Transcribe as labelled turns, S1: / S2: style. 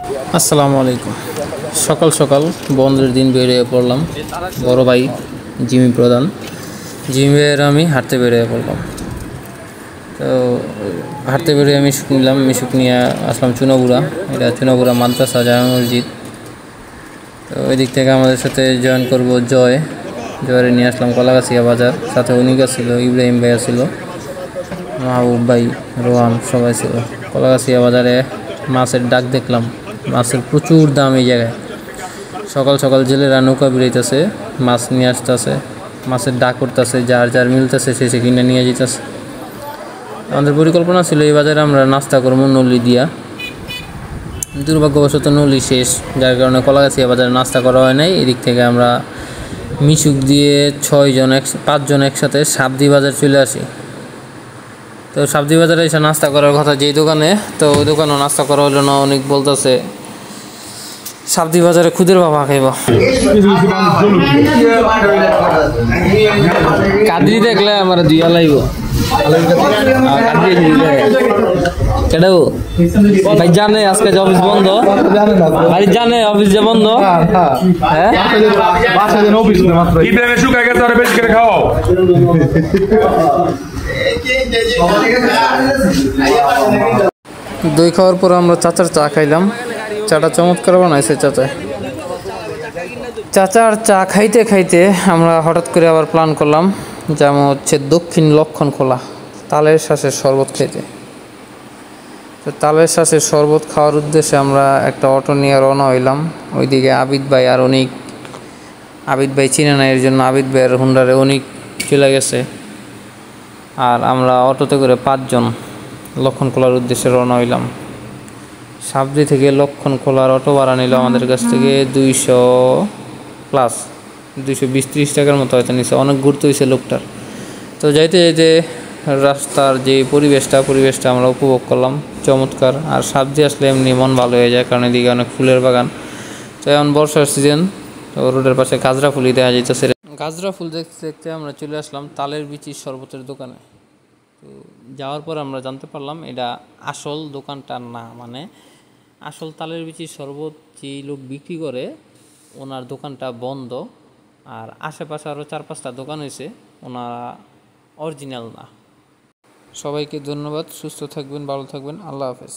S1: আসসালামু আলাইকুম। সকাল সকাল বন্ধের দিন বেরিয়ে পড়লাম। বড় ভাই জিমি প্রধান, জিমের আমি হাঁটতে বেরিয়ে পড়লাম। তো হাঁটতে বেরিয়ে মিশুক নিলাম, মিশুক নিয়ে আসলাম চুনাবুড়া। এটা চুনাবুড়া মাদ্রাসা জামে মসজিদ। তো ওই দিক থেকে আমাদের সাথে জয়েন করব জয়রে নিয়ে আসলাম কলাগাছিয়া বাজার। সাথে অনিকা ছিল, ইব্রাহিম ভাইয়া ছিল, মাহবুব ভাই, রোহান সবাই ছিল। কলাগাছিয়া বাজারে মাছের ডাক দেখলাম, মাছের প্রচুর দাম এই জায়গায়। সকাল সকাল জেলেরা নৌকা বেরোইতেছে, মাছ নিয়ে আসতেছে, মাছের ডাক করতেছে, যার যার মিলতেছে সে কিনে নিয়ে যেতেছে। আমাদের পরিকল্পনা ছিল এই বাজারে আমরা নাস্তা করবো নলি দিয়া। দুর্ভাগ্যবশত নলি শেষ, যার কারণে কলাগাছিয়া বাজারে নাস্তা করা হয় নাই। এদিক থেকে আমরা মিশুক দিয়ে 5 জন একসাথে সাবদি বাজার চলে আসি। তো সাবদি বাজারে এসে নাস্তা করার কথা যেই দোকানে, তো ওই দোকানেও নাস্তা করা হলো না। অনেক বলতেছে সাবদি বাজারে খুদের বাবা খাইব। কাদ্রি দেখলে আমার দুইয়া লাইব। কেডাও ভাই জানে আজকে যে অফিস বন্ধ, ভাই জানে অফিস যে বন্ধ। হ্যাঁ দই খাওয়ার পর আমরা চাচার চা খাইলাম। চাটা চমৎকার বানাইছে চাচার চা খাইতে খাইতে আমরা হঠাৎ করে আবার প্ল্যান করলাম যেমন হচ্ছে দক্ষিণ লক্ষণখোলা তালের শ্বাসের শরবত খাইতে। তো তালের শ্বাসের শরবত খাওয়ার উদ্দেশ্যে আমরা একটা অটো নিয়ে রওনা হইলাম। ওইদিকে আবিদ ভাই আর অনেক, আবিদ ভাই চিনে না, এর জন্য আবিদ ভাইয়ের হুন্ডারে অনেক চলে গেছে। আর আমরা অটোতে করে 5 জন লক্ষণখোলার উদ্দেশ্যে রওনা হইলাম। সাবদি থেকে লক্ষণখোলার অটো ভাড়া নিল আমাদের কাছ থেকে 200+, 220-30 টাকার মতো হয়তো নিছে। অনেক ঘুরতে হয়েছে লোকটার। তো যাইতে যাইতে রাস্তার যে পরিবেশটা আমরা উপভোগ করলাম, চমৎকার। আর সাবদি আসলে এমনি মন ভালো হয়ে যায়, কারণ এদিকে অনেক ফুলের বাগান। তো এখন বর্ষার সিজন, তো রোডের পাশে গাজরা ফুলই দেখা যাইতেছে। গাজরা ফুল দেখতে দেখতে আমরা চলে আসলাম তালের বিচির শরবতের দোকানে। তো যাওয়ার পর আমরা জানতে পারলাম এটা আসল দোকানটা না, মানে আসল তালের বিচির শরবত যেই লোক বিক্রি করে ওনার দোকানটা বন্ধ। আর আশেপাশে আরও 4-5টা দোকান হয়েছে, ওনারা অরিজিনাল না। সবাইকে ধন্যবাদ। সুস্থ থাকবেন, ভালো থাকবেন। আল্লাহ হাফেজ।